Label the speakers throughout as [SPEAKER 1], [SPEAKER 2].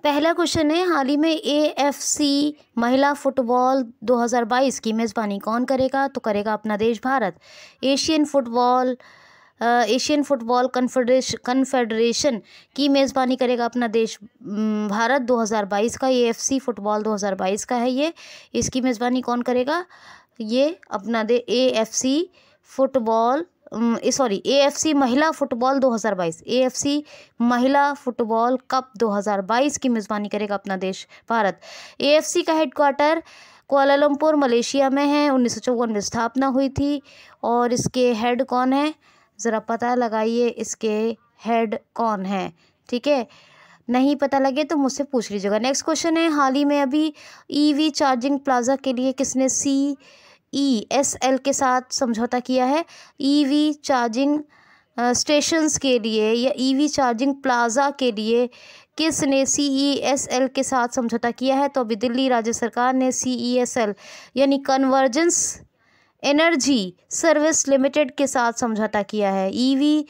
[SPEAKER 1] पहला क्वेश्चन है, हाल ही में एएफसी महिला फुटबॉल 2022 की मेज़बानी कौन करेगा? तो करेगा अपना देश भारत। एशियन फुटबॉल कन्फेडरेशन की मेज़बानी करेगा अपना देश भारत 2022 का। एएफसी फुटबॉल 2022 का है ये। इसकी मेज़बानी कौन करेगा? ये अपना एएफसी महिला फुटबॉल 2022, एएफसी महिला फुटबॉल कप 2022 की मेज़बानी करेगा अपना देश भारत। एएफसी का हेडक्वार्टर कुआलालंपुर मलेशिया में है। 1954 में स्थापना हुई थी। और इसके हेड कौन है? ज़रा पता लगाइए इसके हेड कौन है। ठीक है, नहीं पता लगे तो मुझसे पूछ लीजिएगा। नेक्स्ट क्वेश्चन है, हाल ही में अभी ईवी चार्जिंग प्लाजा के लिए किसने CESL के साथ समझौता किया है? ईवी चार्जिंग स्टेशंस के लिए या ईवी चार्जिंग प्लाजा के लिए किसने CESL के साथ समझौता किया है? तो अभी दिल्ली राज्य सरकार ने CESL यानी कन्वर्जेंस एनर्जी सर्विस लिमिटेड के साथ समझौता किया है। ईवी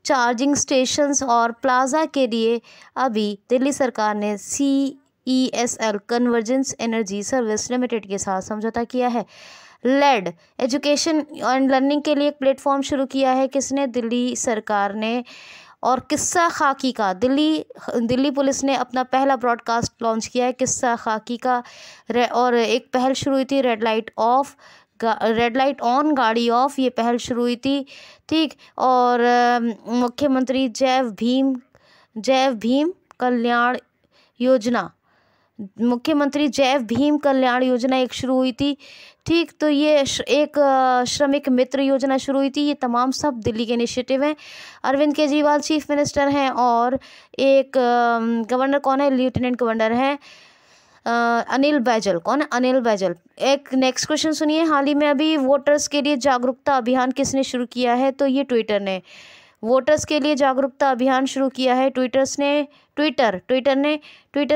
[SPEAKER 1] चार्जिंग स्टेशंस और प्लाजा के लिए अभी दिल्ली सरकार ने CESL convergence energy service limited के साथ समझौता किया है। लेड एजुकेशन एंड लर्निंग के लिए एक प्लेटफॉर्म शुरू किया है किसने? दिल्ली सरकार ने। और किस्सा खाकी का दिल्ली पुलिस ने अपना पहला ब्रॉडकास्ट लॉन्च किया है किस्सा खाकी का। और एक पहल शुरू हुई थी रेड लाइट ऑन गाड़ी ऑफ, ये पहल शुरू हुई थी। ठीक, और मुख्यमंत्री जय भीम कल्याण योजना एक शुरू हुई थी। ठीक, तो ये एक श्रमिक मित्र योजना शुरू हुई थी। ये तमाम सब दिल्ली के इनिशिएटिव हैं। अरविंद केजरीवाल चीफ मिनिस्टर हैं और एक गवर्नर कौन है? लेफ्टिनेंट गवर्नर हैं अनिल बैजल। कौन है? अनिल बैजल। एक नेक्स्ट क्वेश्चन सुनिए, हाल ही में अभी वोटर्स के लिए जागरूकता अभियान किसने शुरू किया है? तो ये ट्विटर ने वोटर्स के लिए जागरूकता अभियान शुरू किया है। ट्विटर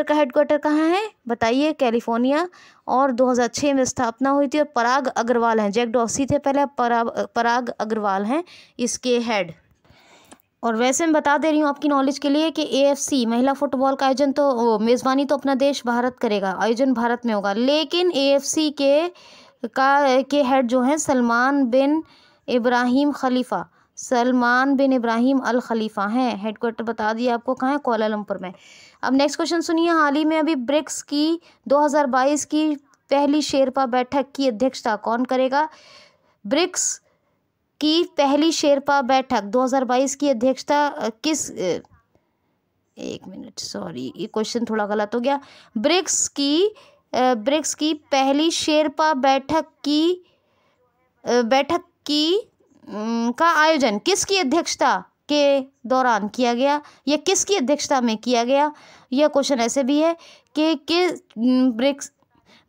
[SPEAKER 1] का हेडक्वार्टर कहाँ है बताइए? कैलिफोर्निया। और 2006 में स्थापना हुई थी। और पराग अग्रवाल हैं, जैक डॉर्सी थे पहले, पराग अग्रवाल हैं इसके हेड। और वैसे मैं बता दे रही हूँ आपकी नॉलेज के लिए कि एएफसी महिला फुटबॉल का आयोजन तो मेज़बानी तो अपना देश भारत करेगा, आयोजन भारत में होगा। लेकिन एएफसी के हेड जो हैं सलमान बिन इब्राहिम अल खलीफा हैं। हेडक्वार्टर बता दिया आपको कहाँ है? कुआलालंपुर में। अब नेक्स्ट क्वेश्चन सुनिए, हाल ही में अभी ब्रिक्स की 2022 की पहली शेरपा बैठक की अध्यक्षता कौन करेगा? ब्रिक्स की पहली शेरपा बैठक 2022 की अध्यक्षता एक मिनट, सॉरी ये क्वेश्चन थोड़ा गलत हो गया। ब्रिक्स की पहली शेरपा बैठक का आयोजन किसकी अध्यक्षता के दौरान किया गया या किसकी अध्यक्षता में किया गया? यह क्वेश्चन ऐसे भी है कि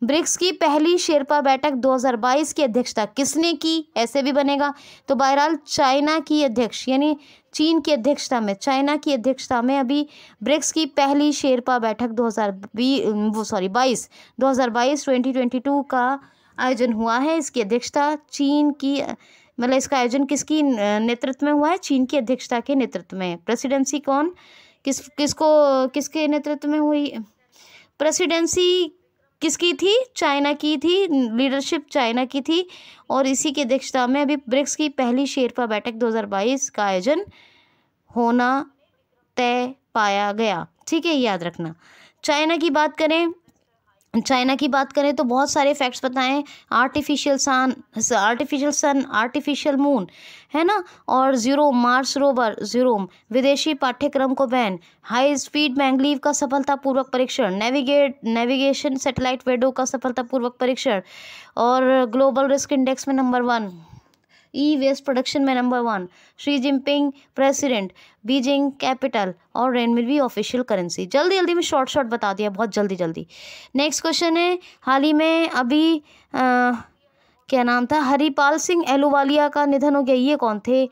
[SPEAKER 1] ब्रिक्स की पहली शेरपा बैठक 2022 की अध्यक्षता किसने की? ऐसे भी बनेगा। तो बहरहाल चाइना की अध्यक्ष यानी चीन की अध्यक्षता में, चाइना की अध्यक्षता में अभी ब्रिक्स की पहली शेरपा बैठक 2022 का आयोजन हुआ है। इसकी अध्यक्षता चीन की, मतलब इसका आयोजन किसकी नेतृत्व में हुआ है? चीन की अध्यक्षता के नेतृत्व में। प्रेसिडेंसी किसके नेतृत्व में हुई? प्रेसिडेंसी किसकी थी? चाइना की थी, लीडरशिप चाइना की थी। और इसी की अध्यक्षता में अभी ब्रिक्स की पहली शेरपा बैठक 2022 का आयोजन होना तय पाया गया। ठीक है, याद रखना। चाइना की बात करें तो बहुत सारे फैक्ट्स बताएं। आर्टिफिशियल सन, आर्टिफिशियल मून है ना, और मार्स रोवर ज़ीरोम विदेशी पाठ्यक्रम को बैन, हाई स्पीड मैंगलीव का सफलतापूर्वक परीक्षण, नेविगेशन सैटेलाइट वेडो का सफलतापूर्वक परीक्षण, और ग्लोबल रिस्क इंडेक्स में नंबर 1, ई वेस्ट प्रोडक्शन में number 1, Xi Jinping president, Beijing capital, और रेनमिनबी ऑफिशियल करेंसी। जल्दी में शॉर्ट बता दिया, बहुत जल्दी। नेक्स्ट क्वेश्चन है, हाल ही में अभी क्या नाम था? हरिपाल सिंह एलूवालिया का निधन हो गया। ये कौन थे?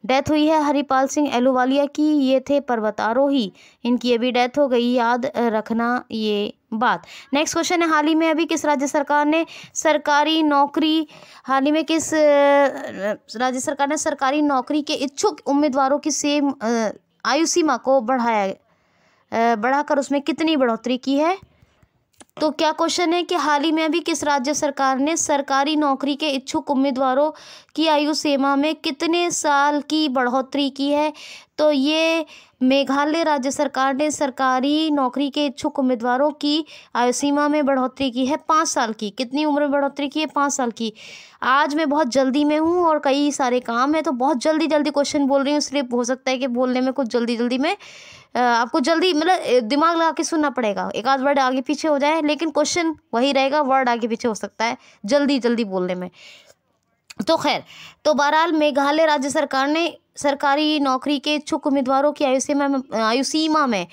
[SPEAKER 1] डेथ हुई है हरिपाल सिंह एलूवालिया की। ये थे पर्वतारोही, इनकी अभी डेथ हो गई, याद रखना ये बात। नेक्स्ट क्वेश्चन है, हाल ही में अभी किस राज्य सरकार ने सरकारी नौकरी के इच्छुक उम्मीदवारों की आयु सीमा को बढ़ाया? बढ़ाकर उसमें कितनी बढ़ोतरी की है। तो क्या क्वेश्चन है कि हाल ही में अभी किस राज्य सरकार ने सरकारी नौकरी के इच्छुक उम्मीदवारों की आयु सीमा में कितने साल की बढ़ोतरी की है। तो ये मेघालय राज्य सरकार ने सरकारी नौकरी के इच्छुक उम्मीदवारों की आयु सीमा में बढ़ोतरी की है 5 साल की। कितनी उम्र में बढ़ोतरी की है? 5 साल की। आज मैं बहुत जल्दी में हूँ और कई सारे काम है, तो बहुत जल्दी जल्दी क्वेश्चन बोल रही हूँ, इसलिए हो सकता है कि बोलने में कुछ जल्दी जल्दी में आपको जल्दी मतलब दिमाग लगा के सुनना पड़ेगा, एक आध वर्ड आगे पीछे हो जाए, लेकिन क्वेश्चन वही रहेगा, वर्ड आगे पीछे हो सकता है जल्दी जल्दी बोलने में। तो खैर, तो बहरहाल मेघालय राज्य सरकार ने सरकारी नौकरी के इच्छुक उम्मीदवारों की आयु सीमा में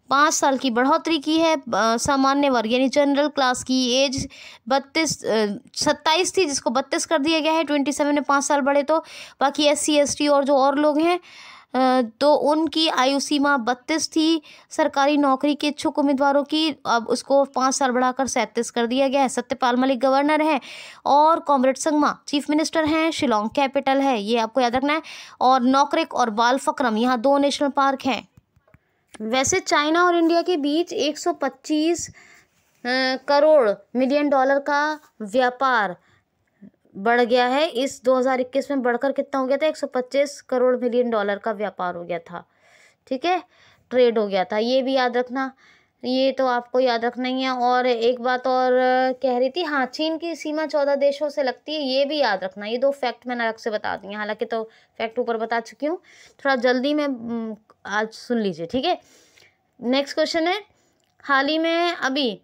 [SPEAKER 1] 5 साल की बढ़ोतरी की है। सामान्य वर्ग यानी जनरल क्लास की एज 27 थी, जिसको 32 कर दिया गया है। 27 में 5 साल बढ़े, तो बाकी SC ST और जो और लोग हैं तो उनकी आयु सीमा 32 थी सरकारी नौकरी के इच्छुक उम्मीदवारों की, अब उसको 5 साल बढ़ाकर 37 कर दिया गया है। सत्यपाल मलिक गवर्नर हैं और कॉमरेड संगमा चीफ मिनिस्टर हैं। शिलोंग कैपिटल है, ये आपको याद रखना है। और नौकरेक और बालफक्रम यहाँ 2 नेशनल पार्क हैं। वैसे चाइना और इंडिया के बीच 125 करोड़ मिलियन डॉलर का व्यापार बढ़ गया है। इस 2021 में बढ़कर कितना हो गया था? 125 करोड़ मिलियन डॉलर का व्यापार हो गया था। ठीक है, ट्रेड हो गया था, ये भी याद रखना, ये तो आपको याद रखना ही है। और एक बात और कह रही थी, हाँ, चीन की सीमा 14 देशों से लगती है, ये भी याद रखना। ये 2 फैक्ट मैंने अलग से बता दी हैं, हालांकि तो फैक्ट ऊपर बता चुकी हूँ, थोड़ा जल्दी में आज सुन लीजिए। ठीक है, नेक्स्ट क्वेश्चन है, हाल ही में अभी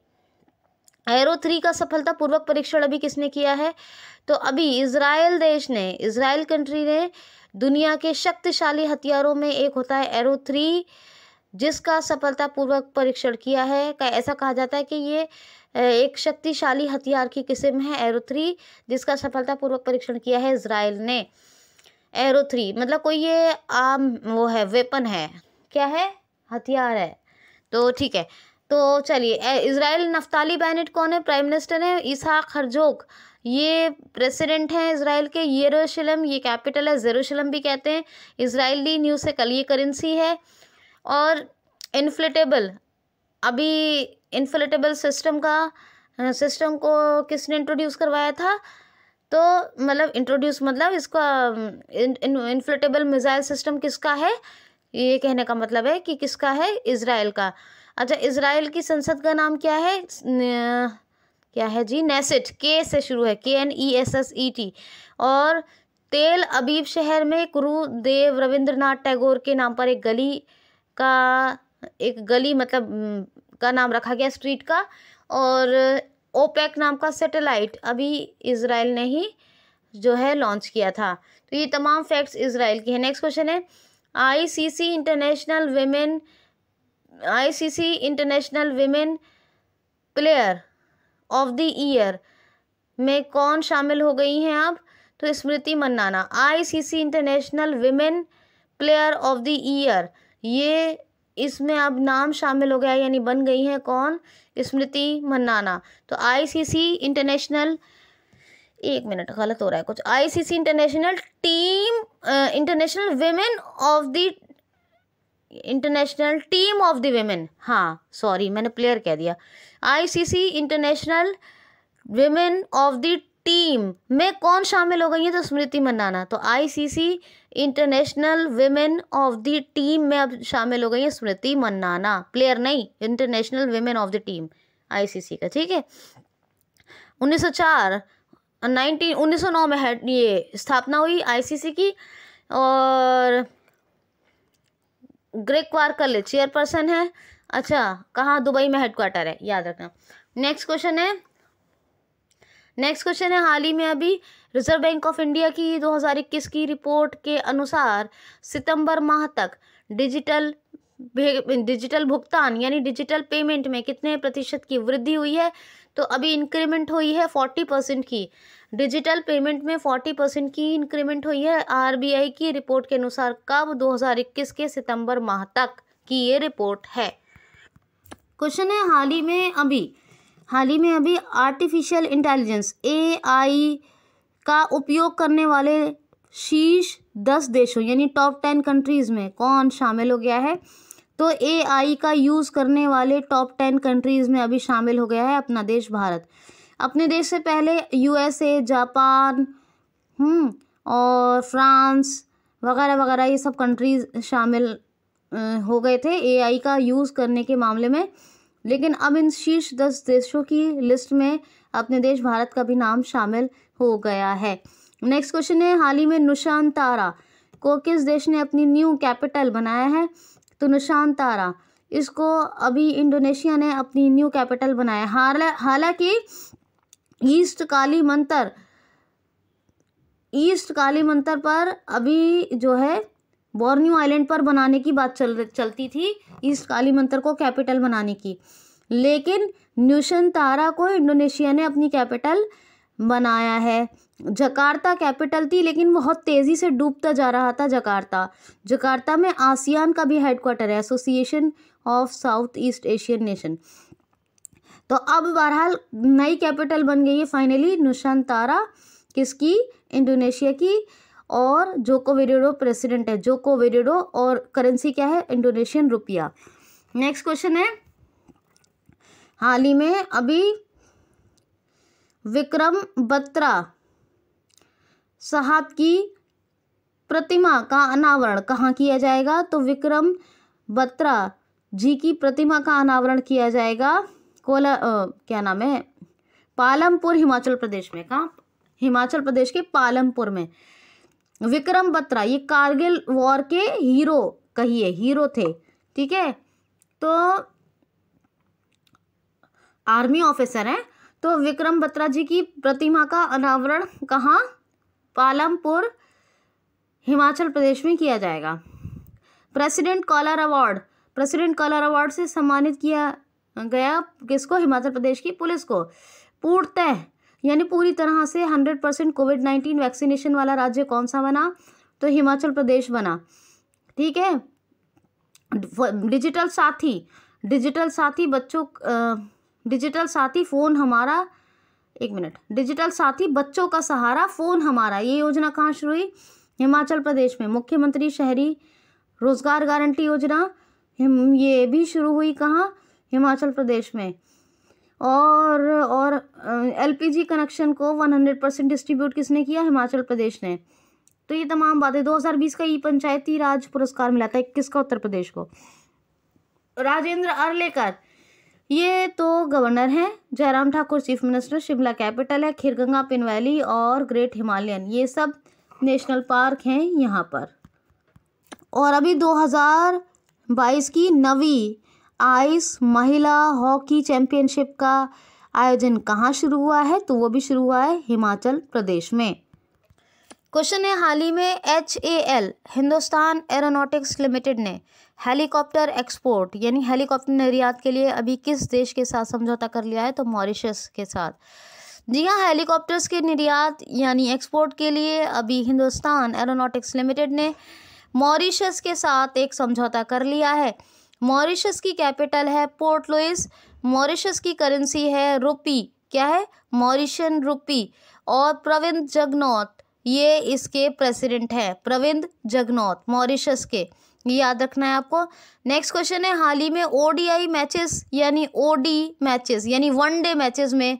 [SPEAKER 1] एरो 3 का सफलतापूर्वक परीक्षण अभी किसने किया है? तो अभी इजराइल कंट्री ने दुनिया के शक्तिशाली हथियारों में एक होता है एरो 3, जिसका सफलतापूर्वक परीक्षण किया है। ऐसा कहा जाता है कि ये एक शक्तिशाली हथियार की किस्म है एरो 3, जिसका सफलतापूर्वक परीक्षण किया है इजराइल ने। एरो 3 मतलब कोई ये आम वो है, वेपन है, क्या है? हथियार है। तो ठीक है, तो चलिए, इजराइल नफ्ताली बेनेट कौन है? प्राइम मिनिस्टर है। इसहाक हर्जोग ये प्रेसिडेंट हैं इजराइल के। यरूशलेम ये कैपिटल है, जेरूशलेम भी कहते हैं। इजरायली न्यूज़ से कल ये करेंसी है। और इन्फ्लेटेबल, अभी इन्फ्लेटेबल सिस्टम को किसने इंट्रोड्यूस करवाया था? तो मतलब इंट्रोड्यूस मतलब इसका इन्फ्लेटेबल मिसाइल सिस्टम किसका है, ये कहने का मतलब है कि किसका है? इजराइल का। अच्छा, इजराइल की संसद का नाम क्या है? क्या है जी? नेसेट, के से शुरू है, KNESSET। और तेल अबीब शहर में गुरुदेव रविंद्रनाथ टैगोर के नाम पर एक गली मतलब का नाम रखा गया, स्ट्रीट का। और ओपेक नाम का सैटेलाइट अभी इजराइल ने ही जो है लॉन्च किया था। तो ये तमाम फैक्ट्स इजराइल के हैं। नेक्स्ट क्वेश्चन है, ICC international women player of the year में कौन शामिल हो गई हैं अब? तो स्मृति मन्नाना। ICC international women player of the year, ये इसमें अब नाम शामिल हो गया, यानी बन गई हैं कौन? स्मृति मन्नाना। तो ICC इंटरनेशनल, एक मिनट गलत हो रहा है कुछ, ICC international team of the women, हाँ सॉरी मैंने प्लेयर कह दिया। ICC international women of the team में कौन शामिल हो गई है? तो स्मृति मन्नाना। तो ICC international women of the team में अब शामिल हो गई है स्मृति मन्नाना, प्लेयर नहीं, international women of the team ICC का। ठीक है, 1909 में ये स्थापना हुई ICC की। और ग्रेग वार्कल चेयरपर्सन है। अच्छा, कहाँ? दुबई में हेडक्वार्टर है, याद रखना। नेक्स्ट क्वेश्चन है, हाल ही में अभी रिजर्व बैंक ऑफ इंडिया की 2021 की रिपोर्ट के अनुसार सितंबर माह तक डिजिटल भुगतान यानी डिजिटल पेमेंट में कितने प्रतिशत की वृद्धि हुई है? तो अभी इंक्रीमेंट हुई है 40% की, डिजिटल पेमेंट में 40% की इंक्रीमेंट हुई है RBI की रिपोर्ट के अनुसार। कब? 2021 के सितंबर माह तक की ये रिपोर्ट है। क्वेश्चन है, हाल ही में अभी आर्टिफिशियल इंटेलिजेंस AI का उपयोग करने वाले शीर्ष 10 देशों यानी टॉप 10 कंट्रीज में कौन शामिल हो गया है? तो AI का यूज़ करने वाले टॉप 10 कंट्रीज़ में अभी शामिल हो गया है अपना देश भारत। अपने देश से पहले USA, जापान और फ्रांस वगैरह वगैरह ये सब कंट्रीज़ शामिल हो गए थे AI का यूज़ करने के मामले में, लेकिन अब इन शीर्ष 10 देशों की लिस्ट में अपने देश भारत का भी नाम शामिल हो गया है। नेक्स्ट क्वेश्चन है, हाल ही में नुशांतारा को किस देश ने अपनी न्यू कैपिटल बनाया है? तो नुशांतारा इसको अभी इंडोनेशिया ने अपनी न्यू कैपिटल बनाया। हालांकि ईस्ट काली मंतर पर अभी जो है बोर्नियो आइलैंड पर बनाने की बात चलती थी, ईस्ट काली मंतर को कैपिटल बनाने की, लेकिन नुशांतारा को इंडोनेशिया ने अपनी कैपिटल बनाया है। जकार्ता कैपिटल थी, लेकिन बहुत तेज़ी से डूबता जा रहा था जकार्ता में आसियान का भी हेडक्वार्टर है, association of south east Asian nation. तो अब बहरहाल नई कैपिटल बन गई है फाइनली नुशांतारा, किसकी? इंडोनेशिया की, और जोको विडोडो प्रेसिडेंट है, जोको विडोडो, और करेंसी क्या है? Indonesian rupiah. नेक्स्ट क्वेश्चन है, हाल ही में अभी विक्रम बत्रा साहब की प्रतिमा का अनावरण कहाँ किया जाएगा? तो विक्रम बत्रा जी की प्रतिमा का अनावरण किया जाएगा क्या नाम है? पालमपुर, हिमाचल प्रदेश में। कहाँ? हिमाचल प्रदेश के पालमपुर में। विक्रम बत्रा ये कारगिल वॉर के हीरो थे, ठीक है, तो आर्मी ऑफिसर हैं। तो विक्रम बत्रा जी की प्रतिमा का अनावरण कहाँ? पालमपुर, हिमाचल प्रदेश में किया जाएगा। प्रेसिडेंट कॉलर अवार्ड से सम्मानित किया गया किसको? हिमाचल प्रदेश की पुलिस को। पूर्णतः यानी पूरी तरह से 100% कोविड-19 वैक्सीनेशन वाला राज्य कौन सा बना? तो हिमाचल प्रदेश बना, ठीक है। डिजिटल साथी फ़ोन हमारा, डिजिटल साथी बच्चों का सहारा फ़ोन हमारा, ये योजना कहाँ शुरू हुई? हिमाचल प्रदेश में। मुख्यमंत्री शहरी रोजगार गारंटी योजना ये भी शुरू हुई कहाँ? हिमाचल प्रदेश में। और LPG कनेक्शन को 100% डिस्ट्रीब्यूट किसने किया? हिमाचल प्रदेश ने। तो ये तमाम बातें। 2020 का पंचायती राज पुरस्कार मिला था किसका? उत्तर प्रदेश को। राजेंद्र अर्लेकर ये तो गवर्नर हैं। Jairam Thakur chief minister. Shimla capital है। खीरगंगा, पिन वैली और ग्रेट हिमालयन ये सब नेशनल पार्क हैं यहाँ पर। और अभी 2022 की नवी आइस महिला हॉकी चैंपियनशिप का आयोजन कहाँ शुरू हुआ है? तो वो भी शुरू हुआ है हिमाचल प्रदेश में। क्वेश्चन है, हाल ही में HAL हिंदुस्तान एरोनॉटिक्स लिमिटेड ने हेलीकॉप्टर एक्सपोर्ट यानी हेलीकॉप्टर निर्यात के लिए अभी किस देश के साथ समझौता कर लिया है? तो मॉरिशस के साथ। जी हाँ, हेलीकॉप्टर्स के निर्यात यानी एक्सपोर्ट के लिए अभी हिंदुस्तान एरोनॉटिक्स लिमिटेड ने मॉरिशस के साथ एक समझौता कर लिया है। मॉरिशस की कैपिटल है पोर्ट लुइस। मॉरिशस की करेंसी है रुपी, क्या है? मॉरिशियन रुपी। और प्रविंद जगनॉथ ये इसके प्रेसिडेंट हैं, प्रविंद जगनॉथ मॉरिशस के, ये याद रखना है आपको। नेक्स्ट क्वेश्चन है, हाल ही में ODI मैचेस यानी वनडे मैचेस में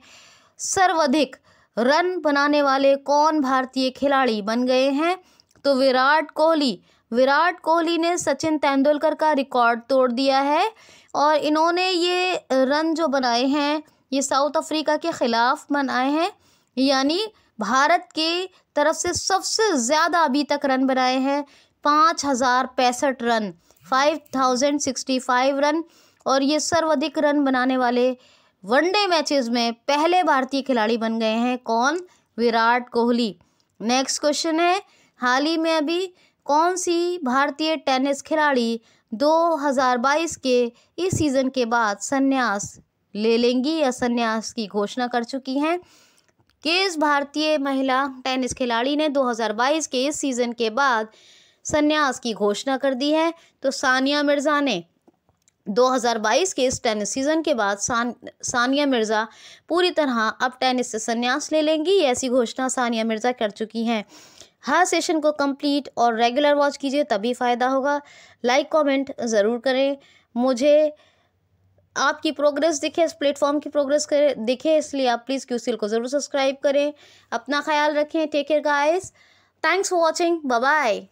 [SPEAKER 1] सर्वाधिक रन बनाने वाले कौन भारतीय खिलाड़ी बन गए हैं? तो विराट कोहली ने सचिन तेंदुलकर का रिकॉर्ड तोड़ दिया है। और इन्होंने ये रन जो बनाए हैं ये साउथ अफ्रीका के खिलाफ बनाए हैं, यानी भारत की तरफ से सबसे ज़्यादा अभी तक रन बनाए हैं 5065 रन, 5065 रन। और ये सर्वाधिक रन बनाने वाले वनडे मैचेस में पहले भारतीय खिलाड़ी बन गए हैं। कौन? विराट कोहली। नेक्स्ट क्वेश्चन है, हाल ही में अभी कौन सी भारतीय टेनिस खिलाड़ी 2022 के इस सीज़न के बाद संन्यास ले लेंगी या संन्यास की घोषणा कर चुकी हैं? किस भारतीय महिला टेनिस खिलाड़ी ने 2022 के इस सीज़न के बाद संन्यास की घोषणा कर दी है? तो सानिया मिर्ज़ा ने 2022 के इस टेनिस सीज़न के बाद सानिया मिर्ज़ा पूरी तरह अब टेनिस से संन्यास ले लेंगी, ऐसी घोषणा सानिया मिर्ज़ा कर चुकी हैं। हर सेशन को कंप्लीट और रेगुलर वॉच कीजिए, तभी फ़ायदा होगा। लाइक कमेंट ज़रूर करें। मुझे आपकी प्रोग्रेस दिखे, इस प्लेटफॉर्म की प्रोग्रेस करे दिखे, इसलिए आप प्लीज़ क्यूसीएल को ज़रूर सब्सक्राइब करें। अपना ख्याल रखें। Take care guys. Thanks for watching. Bye bye.